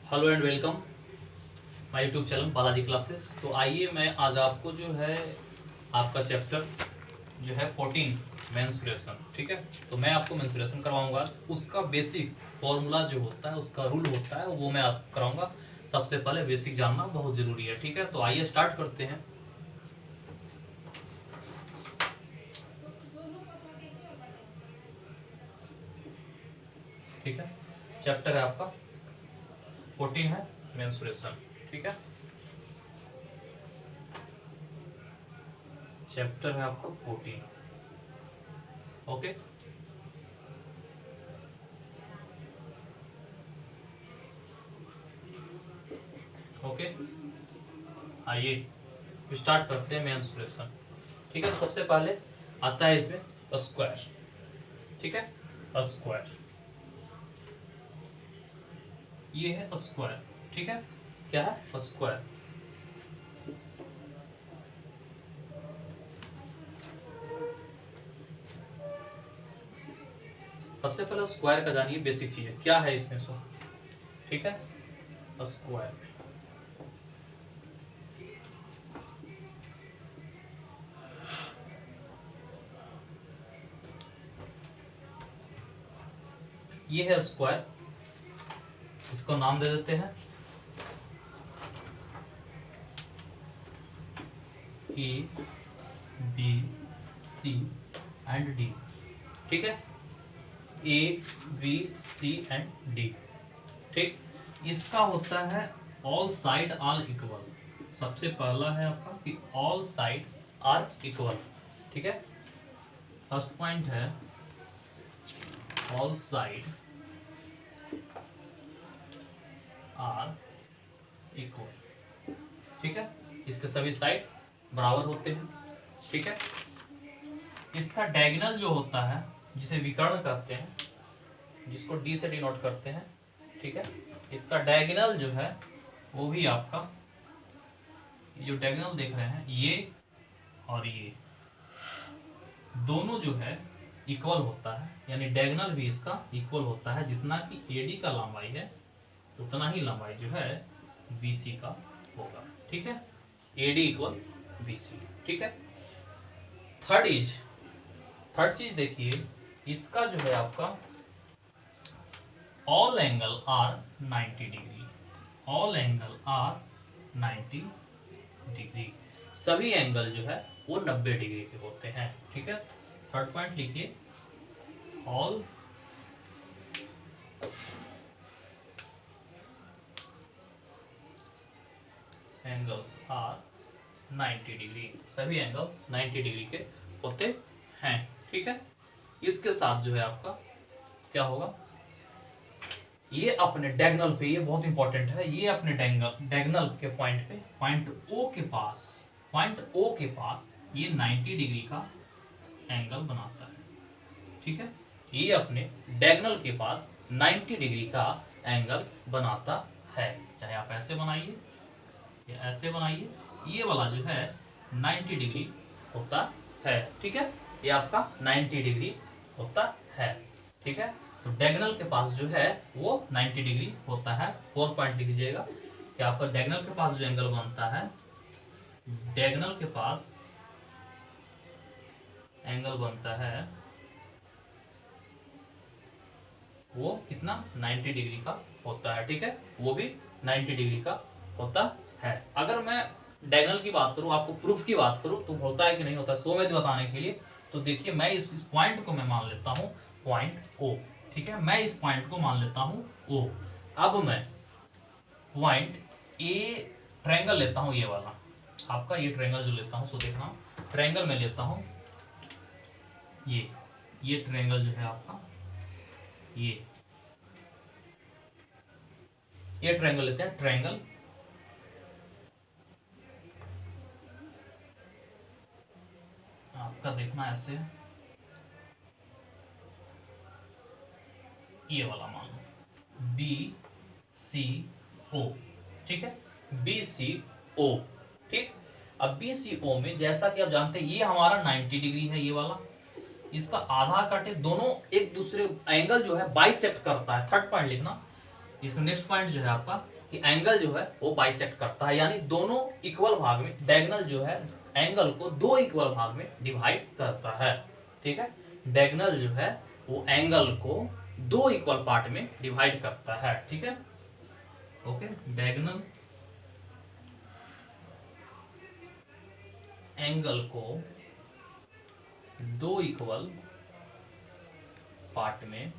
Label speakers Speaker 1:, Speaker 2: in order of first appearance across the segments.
Speaker 1: Hello and welcome my YouTube channel Balaji classes. तो आइए मैं आज आपको जो है आपका चैप्टर जो है 14 मेंस्ट्रुएशन, ठीक है। तो मैं आपको मेंस्ट्रुएशन करवाऊंगा, उसका बेसिक फॉर्मूला जो होता है, उसका रूल होता है, वो मैं आपको कराऊंगा। सबसे पहले बेसिक जानना बहुत जरूरी है, ठीक है। तो आइए स्टार्ट करते हैं। ठीक है, चैप्टर है आपका 14 है मेंस्ट्रुएशन, ठीक है। चैप्टर है आपका 14। ओके, ओके, आइए स्टार्ट करते हैं मेंस्ट्रुएशन। ठीक है, तो सबसे पहले आता है इसमें स्क्वायर, ठीक है। स्क्वायर, ये है स्क्वायर, ठीक है। क्या है स्क्वायर? सबसे पहले स्क्वायर का जानिए बेसिक चीज है, क्या है इसमें सो, ठीक है। स्क्वायर, ये है स्क्वायर, इसको नाम दे देते हैं A B C and D, ठीक है। A B C and D, ठीक। इसका होता है ऑल साइड आर इक्वल। सबसे पहला है आपका कि ऑल साइड आर इक्वल, ठीक है। फर्स्ट पॉइंट है ऑल साइड आर इक्वल, ठीक है। इसके सभी साइड बराबर होते हैं, ठीक है। इसका डायगोनल जो होता है, जिसे विकर्ण कहते हैं, जिसको डी से डिनोट करते हैं, ठीक है। इसका डायगोनल जो है वो भी आपका, जो डायगोनल देख रहे हैं ये और ये दोनों जो है इक्वल होता है, यानी डायगोनल भी इसका इक्वल होता है। जितना कि एडी का लंबाई है उतना ही लंबाई जो है बीसी का होगा, ठीक है। एडी इक्वल बीसी, ठीक है। थर्ड चीज देखिए, इसका जो है आपका all angle are 90 degree, all angle are 90 degree, सभी एंगल जो है वो 90 डिग्री के होते हैं, ठीक है। थर्ड पॉइंट लिखिए, ऑल एंगल्स आर 90 डिग्री, सभी एंगल 90 डिग्री के होते हैं, ठीक है। इसके साथ जो है आपका क्या होगा, ये अपने डायगोनल पे, ये बहुत इंपॉर्टेंट है, ये अपने डायगोनल के पॉइंट पे, पॉइंट ओ के पास ये 90 डिग्री का एंगल बनाता है, ठीक है। ये अपने डायगोनल के पास 90 डिग्री का एंगल बनाता है। चाहे आप ऐसे बनाइए या ऐसे बनाइए, ये वाला जो है 90 डिग्री होता है, ठीक है। ये आपका 90 डिग्री होता है, ठीक है। तो डायगोनल के पास जो है वो 90 डिग्री होता है। 4 पॉइंट लिख लीजिएगा कि आपका डायगोनल के पास जो एंगल बनता है, डायगोनल के पास एंगल बनता है वो कितना 90 डिग्री का होता है, ठीक है। वो भी 90 डिग्री का होता है। अगर मैं डायगोनल की बात करूं, आपको प्रूफ की बात करूं, तो होता है कि नहीं होता है, सो में बताने के लिए, तो देखिए मैं इस पॉइंट को मैं मान लेता हूं पॉइंट ओ, ठीक है। मैं इस पॉइंट को मान लेता हूं ओ। अब मैं पॉइंट ए ट्रायंगल लेता हूं, ये वाला आपका, ये ट्रायंगल जो लेता हूं, सो देखना ट्रायंगल में लेता हूं, ये ट्रायंगल जो है आपका, ये ट्रायंगल लेते हैं। ट्रायंगल आपका देखना ऐसे, ये वाला मान लो बी सी ओ, ठीक है। बी सी ओ, ठीक। अब बी सी ओ में जैसा कि आप जानते हैं ये हमारा 90 डिग्री है, ये वाला, इसका आधा काटे, दोनों एक दूसरे एंगल जो है बाइसेक्ट करता है। थर्ड पॉइंट लिखना, इसमें नेक्स्ट पॉइंट जो है आपका कि एंगल जो है वो बाइसेक्ट करता है, यानी दोनों इक्वल भाग में, डायगोनल जो है एंगल को दो इक्वल भाग में डिवाइड करता है। ठीक है, डायगोनल जो है वो एंगल को दो इक्वल पार्ट में डिवाइड करता है। ठीक है, ओके, डायगोनल एंगल को दो इक्वल पार्ट में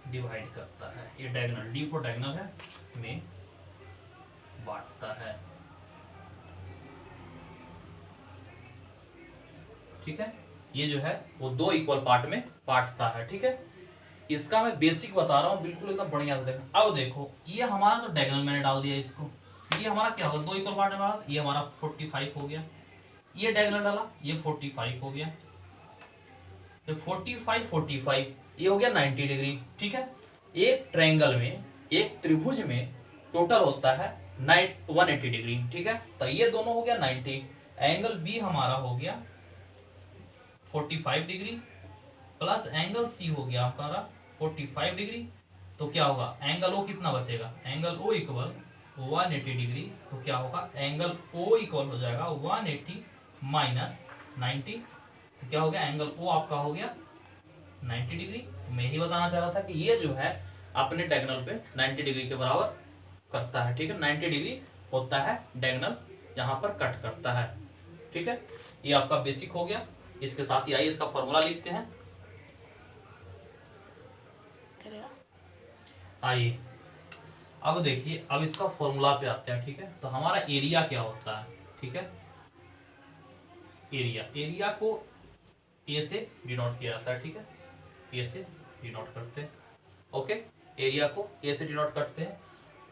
Speaker 1: डिवाइड करता है। ये डायगोनल, डी फॉर डायगोनल है, में बांटता है। ठीक है, ये जो है वो दो इक्वल पार्ट में बांटता है। ठीक है, इसका मैं बेसिक बता रहा हूँ, बिल्कुल एकदम बढ़िया से देखो। अब देखो ये हमारा तो डायगोनल मैंने डाल दिया इसको, ये हमारा क्या होगा, दो इक्वल पार्ट में डाला, ये हमारा 45 हो गया। ये डायगोनल डाला, ये 45 हो गया, तो 45 45 ये हो गया 90 डिग्री। ठीक है, एक ट्रायंगल में, एक त्रिभुज में टोटल होता है 180 डिग्री। ठीक है, तो ये दोनों हो गया 90, एंगल बी हमारा हो गया 45 डिग्री प्लस एंगल सी हो गया हमारा 45 डिग्री। तो क्या होगा, एंगल ओ कितना बचेगा, एंगल ओ इक्वल 180 डिग्री। तो क्या होगा, एंगल ओ इक्वल हो जाएगा 180 माइनस 90। तो क्या हो गया, एंगल ओ आपका हो गया 90 डिग्री। तो मैं ही बताना चाह रहा था कि ये जो है अपने डायगोनल पे 90 डिग्री के बराबर करता है। ठीक है, 90 डिग्री होता है डायगोनल जहां पर कट करता है। ठीक है, ये आपका बेसिक हो गया। इसके साथ ही आइए इसका फॉर्मूला लिखते हैं। आइए अब देखिए, अब इसका फॉर्मूला पे आते हैं। ठीक है, तो हमारा एरिया क्या होता है। ठीक है, एरिया को ए से डिनोट किया जाता है। ठीक है, ए से डिनोट करते हैं। ओके, एरिया को ए से डिनोट करते हैं।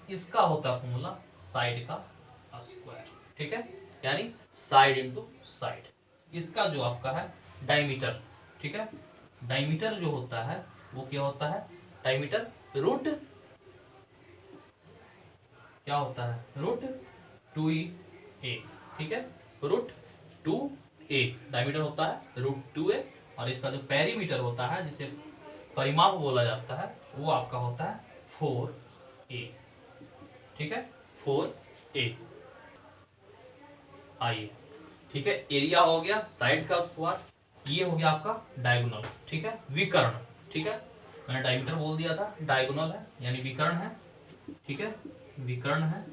Speaker 1: इसका होता है फॉर्मूला साइड का स्क्वायर। ठीक है, यानी साइड इंटू साइड। इसका जो आपका है डायमीटर। ठीक है, डायमीटर जो होता है वो क्या होता है, डायमीटर रूट क्या होता है, रूट 2a। ठीक है, रूट 2a डायमीटर होता है रूट 2a। और इसका जो पेरीमीटर होता है, जिसे परिमाप बोला जाता है, वो आपका होता है 4a। ठीक है, 4a। आइए, ठीक है, एरिया हो गया साइड का स्क्वायर, ये हो गया आपका डायगोनल। ठीक है, विकर्ण। ठीक है, मैंने डायमीटर बोल दिया था, डायगोनल है यानी विकर्ण है। ठीक है, विकर्ण है,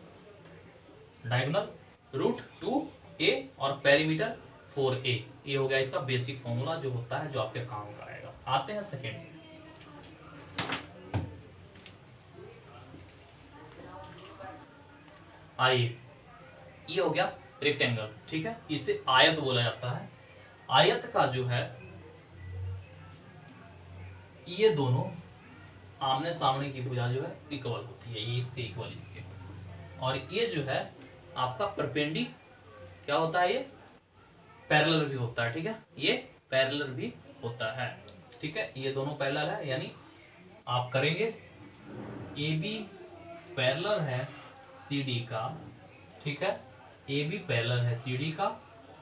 Speaker 1: डायगोनल रूट 2a और पेरीमीटर 4a। ये हो गया इसका बेसिक फॉर्मूला जो होता है, जो आपके काम का आएगा। आते हैं सेकेंड। आइए, ये हो गया रेक्टेंगल। ठीक है, इसे आयत बोला जाता है। आयत का जो है, ये दोनों आमने सामने की भुजा जो है इक्वल होती है, ये इसके इक्वल इसके। और ये जो है आपका परपेंडी क्या होता है, ये पैरेलल भी होता है। ठीक है, ये पैरेलल भी होता है। ठीक है, ये दोनों पैरेलल है, यानी आप करेंगे ए बी पैरेलल है सी डी का। ठीक है, ए बी पैरेलल है सी डी का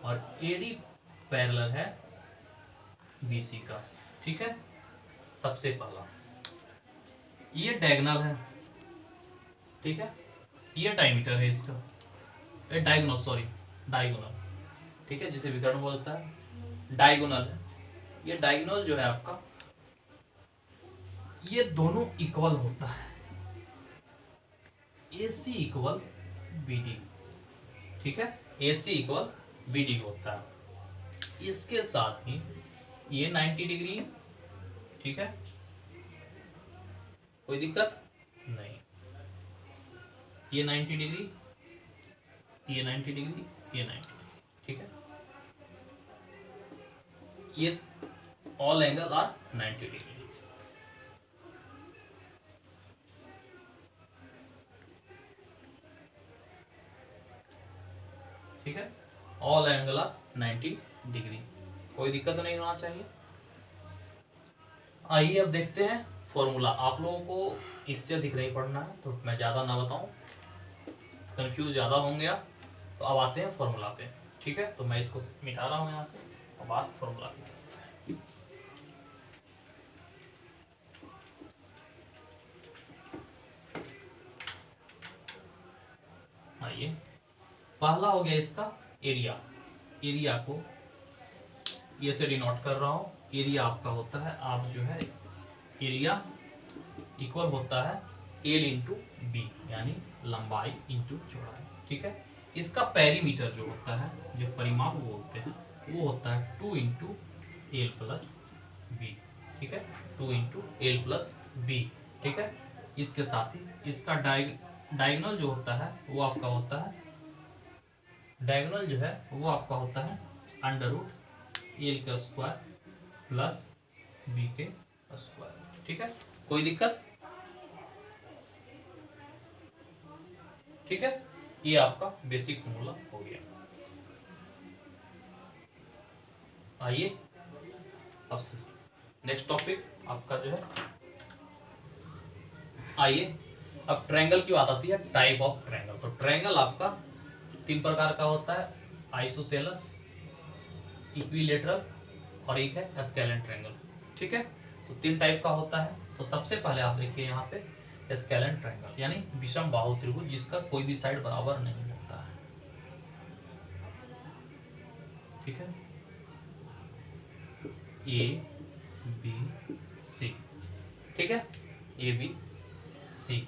Speaker 1: और ए डी पैरेलल है बी सी का। ठीक है, सबसे पहला ये डायगोनल है। ठीक है, ये डायमीटर है इसका, ये डायगोनल, सॉरी डायगोनल। ठीक है, जिसे विकर्ण बोलता है, डायगोनल है। ये डायगोनल जो है आपका, ये दोनों इक्वल होता है, AC इक्वल BD। ठीक है, AC इक्वल BD होता है। इसके साथ ही ये 90 डिग्री। ठीक है, कोई दिक्कत नहीं, ये 90 डिग्री, ये 90 डिग्री, ये 90 डिग्री। ठीक है, ये ऑल एंगल आर 90 डिग्री। ठीक है, ऑल एंगल आर 90 डिग्री, कोई दिक्कत नहीं होना चाहिए। आइए अब देखते हैं फॉर्मूला। आप लोगों को इससे अधिक नहीं पढ़ना है, तो मैं ज़्यादा ना बताऊं, कंफ्यूज ज़्यादा होंगे आप। तो अब आते हैं फॉर्मूला पे। ठीक है, तो मैं इसको मिटा रहा हूँ यहाँ से, अब बात फॉर्मूला की। पहला हो गया इसका एरिया, एरिया को ये से डिनोट कर रहा हूं। एरिया आपका होता है, आप जो है एरिया इक्वल होता है एल इंटू बी, यानी लंबाई इंटू चौड़ाई, ठीक है। इसका पेरीमीटर जो होता है, जो परिमाप बोलते हैं, वो होता है 2 इंटू एल प्लस बी, ठीक है, 2 इंटू एल प्लस बी, ठीक है। इसके साथ ही इसका डायगोनल जो होता है वो आपका होता है, डायगोनल जो है वो आपका होता है अंडर रूट एल का स्क्वायर प्लस बी के स्क्वायर, ठीक है। कोई दिक्कत? ठीक है, ये आपका बेसिक फॉर्मूला हो गया। आइए अब नेक्स्ट टॉपिक आपका जो है, आइए अब ट्रायंगल की बात आती है, टाइप ऑफ ट्रायंगल। तो ट्रायंगल आपका 3 प्रकार का होता है, आइसोसेलस, इक्विलेटरल और एक है स्केलेन ट्रायंगल, ठीक है। तो 3 टाइप का होता है। तो सबसे पहले आप देखिए यहाँ पे स्केलेन ट्रायंगल, यानी विषम बाहु त्रिभुज जिसका कोई भी साइड बराबर नहीं होता है, ठीक है, ए बी सी, ठीक है, ए बी सी।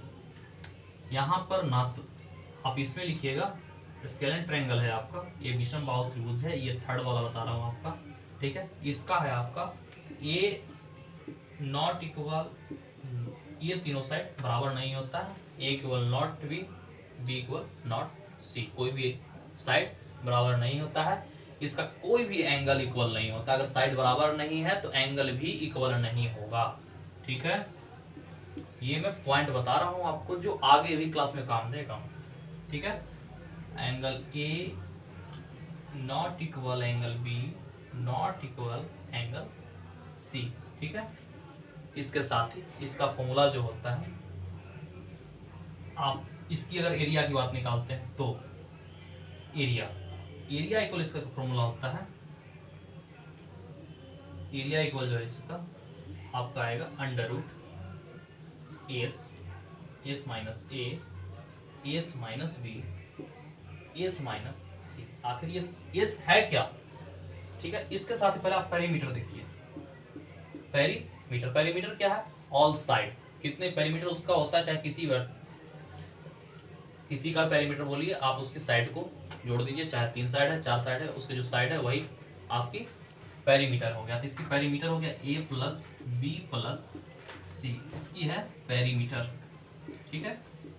Speaker 1: यहाँ पर ना तो आप इसमें लिखिएगा स्केलेन ट्रायंगल है आपका, ये विषम बाहु त्रिभुज है, ये थर्ड वाला बता रहा हूँ आपका, ठीक है। इसका है आपका ए नॉट इक्वल, ये तीनों साइड बराबर नहीं होता है, A equal not B, B equal not C, कोई भी साइड बराबर नहीं होता है। इसका कोई भी एंगल इक्वल नहीं होता, अगर साइड बराबर नहीं है तो एंगल भी इक्वल नहीं होगा, ठीक है। ये मैं पॉइंट बता रहा हूं आपको जो आगे भी क्लास में काम देगा, ठीक है। Angle A not equal angle B not equal angle C, ठीक है। इसके साथ ही इसका फॉर्मूला जो होता है, आप इसकी अगर एरिया की बात निकालते हैं तो एरिया इक्वल इसका फॉर्मूला होता है, एरिया इक्वल जो है इसका आपका आएगा under root S minus A S minus B S minus C. आखिर ये एस है क्या, ठीक है। इसके साथ ही पहले आप पेरीमीटर देखिए, पेरीमीटर क्या है, ऑल साइड, कितने पेरीमीटर उसका होता है, चाहे किसी का पेरीमीटर बोलिए, आप उसकी साइड को जोड़ दीजिए, चाहे 3 साइड है 4 साइड है, उसके जो साइड है वही आपकी पेरीमीटर हो गया। तो इसकी पेरीमीटर हो गया ए प्लस बी प्लस सी, इसकी है पेरीमीटर, ठीक है,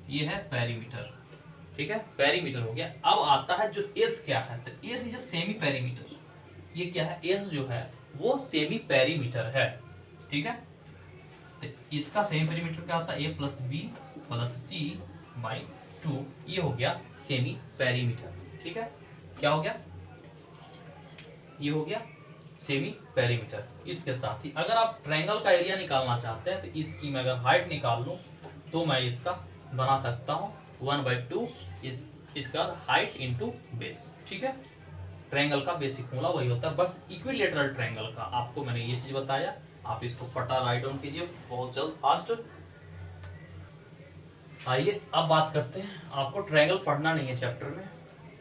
Speaker 1: ये है पेरीमीटर, ठीक है, पेरीमीटर हो गया। अब आता है जो एस क्या है, तो एस इज सेमी पेरीमीटर, ये क्या है, एस जो है वो सेमी पेरीमीटर है, ठीक है। तो इसका सेमी पेरीमीटर क्या होता है, A plus B plus C by 2, ये हो गया सेमी पेरीमीटर, ठीक है। क्या हो गया, ये हो गया सेमी पेरीमीटर। इसके साथ ही अगर आप ट्रायंगल का एरिया निकालना चाहते हैं तो इसकी मैं अगर हाइट निकाल लूं तो मैं इसका बना सकता हूं 1/2 इसका हाइट इंटू बेस, ठीक है। ट्रायंगल का बेसिक फॉर्मूला वही होता है, बस इक्विलेटरल ट्रायंगल का आपको मैंने ये चीज बताया, आप इसको फटा राइट डाउन कीजिए बहुत जल्द फास्ट। आइए अब बात करते हैं, आपको ट्रायंगल पढ़ना नहीं है चैप्टर में,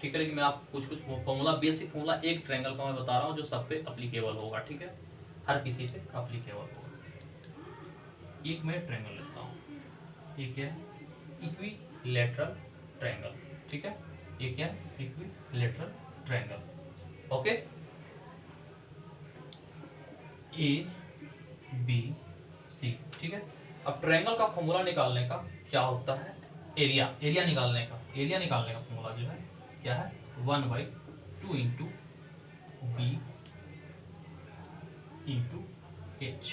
Speaker 1: ठीक है, लेकिन मैं आप कुछ फॉर्मूला, बेसिक फॉर्मूला एक ट्रायंगल का मैं बता रहा हूँ जो सब पे अप्लीकेबल होगा, ठीक है, हर किसी पे अप्लीकेबल होगा। एक मैं ट्रायंगल लेता हूँ, ये क्या है, इक्विलेटरल ट्रायंगल, ठीक है, ये क्या है, equilateral triangle, okay. A B C, ठीक है। अब ट्रायंगल का फॉर्मूला निकालने का क्या होता है, एरिया निकालने का फॉर्मूला जो है क्या है, 1/2 इंटू बी इंटू एच,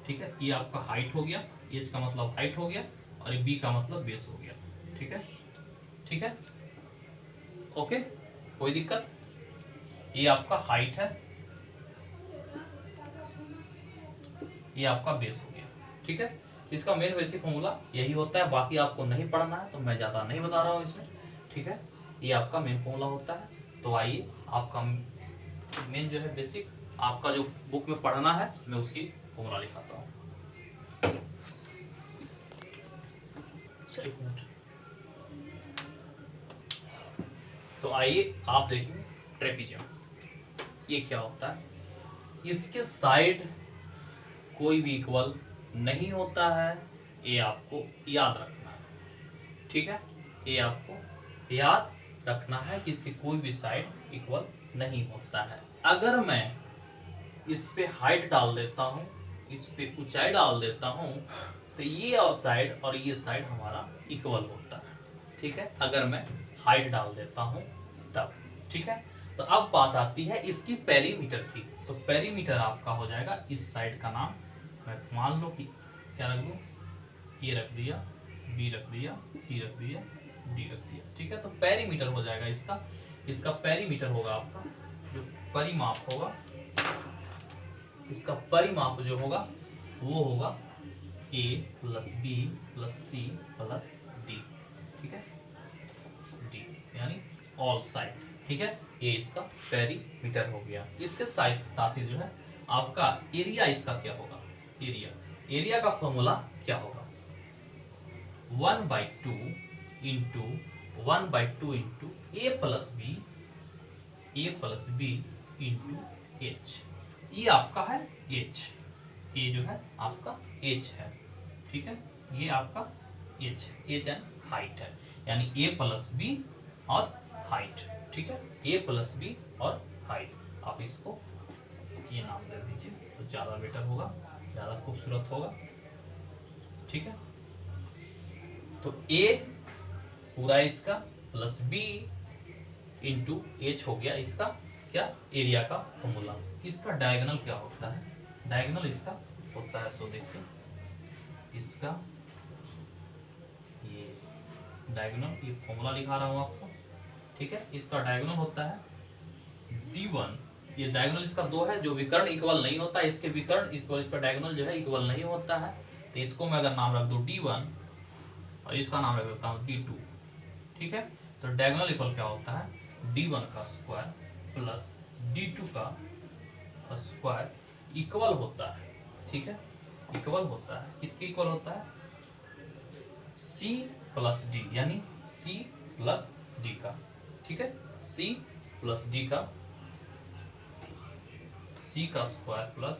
Speaker 1: ठीक है। ये आपका हाइट हो गया, एच का मतलब हाइट हो गया और बी का मतलब बेस हो गया, ठीक है, ठीक है, ओके, कोई दिक्कत। ये आपका हाइट है, ये आपका बेस हो गया, ठीक है। इसका मेन बेसिक फॉर्मूला यही होता है, बाकी आपको नहीं पढ़ना है तो मैं ज़्यादा नहीं बता रहा हूँ इसमें, ठीक है। ये आपका मेन फॉर्मूला होता है। तो आइए आपका मेन जो है बेसिक, आपका जो बुक में पढ़ना है मैं उसकी फॉर्मूला लिखाता हूँ। तो आइए आप देखेंगे ट्रेपीजियम, ये क्या होता है। इसके साइड कोई भी इक्वल नहीं होता है, ये आपको याद रखना है, ठीक है। ये आपको याद रखना है कि इसकी कोई भी साइड इक्वल नहीं होता है। अगर मैं इस पे हाइट डाल देता हूँ, इस पे ऊंचाई डाल देता हूँ, तो ये और साइड और ये साइड हमारा इक्वल होता है, ठीक है। अगर मैं हाइट डाल देता हूँ तब, ठीक है। तो अब बात आती है इसकी पेरीमीटर की। तो पेरीमीटर आपका हो जाएगा, इस साइड का नाम मैं मान लो कि क्या रख दूँ, ए रख दिया, बी रख दिया, सी रख दिया, डी रख दिया, ठीक है। तो पेरीमीटर हो जाएगा इसका पेरीमीटर होगा आपका जो परिमाप होगा, इसका परिमाप जो होगा वो होगा A plus B plus C plus D, ठीक है, डी यानी ऑल साइड, ठीक है। ये इसका पेरीमीटर हो गया। इसके साथ ही जो है आपका एरिया, इसका क्या होगा, एरिया का फॉर्मूला क्या होगा, 1/2 इंटू 1/2 इंटू ए प्लस बी इंटू एच। ये आपका है एच, ये जो है आपका एच है, ठीक है। ये आपका एच एंड हाइट है, यानी ए प्लस बी और हाइट, ठीक है। ए प्लस बी और हाइट, आप इसको ये नाम दे दीजिए तो ज़्यादा बेटर होगा, ज़्यादा खूबसूरत होगा, ठीक है। तो ए पूरा इसका प्लस बी इंटू एच हो गया इसका क्या, एरिया का फॉर्मूला। इसका डायगोनल क्या होता है, डायगोनल इसका होता है, सो देखिए इसका ये डायगोनल, ये फॉर्मूला लिखा रहा हूँ आपको, ठीक है। इसका डायगोनल होता है D1, ये डायगोनल इसका 2 है, जो विकर्ण इक्वल नहीं होता, इसके विकर्ण इक्वल, इसका डायगोनल जो है इक्वल नहीं होता है, तो इसको मैं अगर नाम रख दूँ D1 और इसका नाम रख देता हूँ D2, ठीक है। तो डायगोनल इक्वल क्या होता है, D1 का स्क्वायर प्लस D2 का स्क्वायर इक्वल होता है, ठीक है, इक्वल होता है, किसके इक्वल होता है, C प्लस D, यानी C प्लस D का, ठीक है, C प्लस D का, C का स्क्वायर प्लस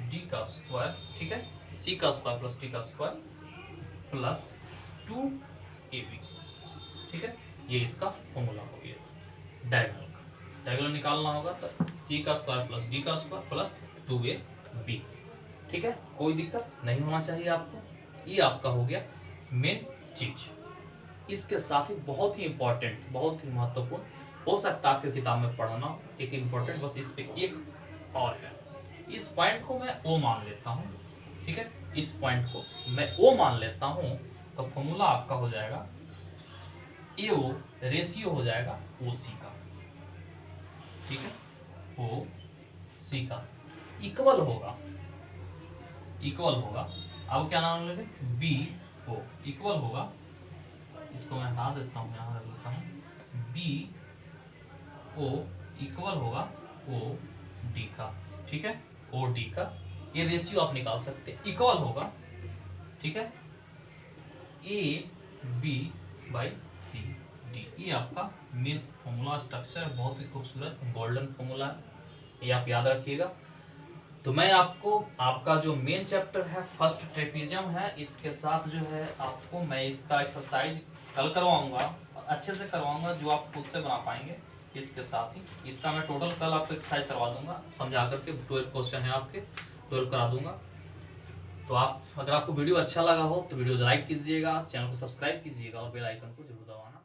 Speaker 1: D का स्क्वायर, ठीक है, C का स्क्वायर प्लस D का स्क्वायर प्लस 2AB, ठीक है। ये इसका फॉर्मूला हो गया डायगोनल का। डायगोनल निकालना होगा तो C का स्क्वायर प्लस D का स्क्वायर प्लस 2AB, ठीक है। कोई दिक्कत नहीं होना चाहिए आपको। ये आपका हो गया मेन चीज। इसके साथ ही बहुत ही इंपॉर्टेंट, बहुत ही महत्वपूर्ण, हो सकता है आपके किताब में पढ़ना एक इंपॉर्टेंट, बस इस पे एक और है। इस पॉइंट को मैं O मान लेता हूँ, ठीक है, इस पॉइंट को मैं O मान लेता हूँ, तो फॉर्मूला आपका हो जाएगा AO रेशियो हो जाएगा OC का, ठीक है, OC का इक्वल होगा, अब क्या नाम लेंगे, BO इक्वल होगा, इसको मैं हटा देता हूँ, यहाँ रख देता हूँ, BO इक्वल होगा OD का, ठीक है, OD का। ये रेशियो आप निकाल सकते हैं, इक्वल होगा, ठीक है, AB/CD। ये आपका मेन फॉर्मूला स्ट्रक्चर, बहुत ही खूबसूरत गोल्डन फॉर्मूला है, ये आप याद रखिएगा। तो मैं आपको आपका जो मेन चैप्टर है फर्स्ट ट्रेपीजियम है, इसके साथ जो है आपको मैं इसका एक्सरसाइज कल करवाऊंगा, अच्छे से करवाऊंगा, जो आप खुद से बना पाएंगे। इसके साथ ही इसका मैं टोटल कल आपको एक्सरसाइज करवा दूंगा, समझा करके 12 क्वेश्चन है आपके, 12 करा दूंगा। तो आप, अगर आपको वीडियो अच्छा लगा हो तो वीडियो लाइक कीजिएगा, चैनल को सब्सक्राइब कीजिएगा और बेल आइकन को जरूर दबाना।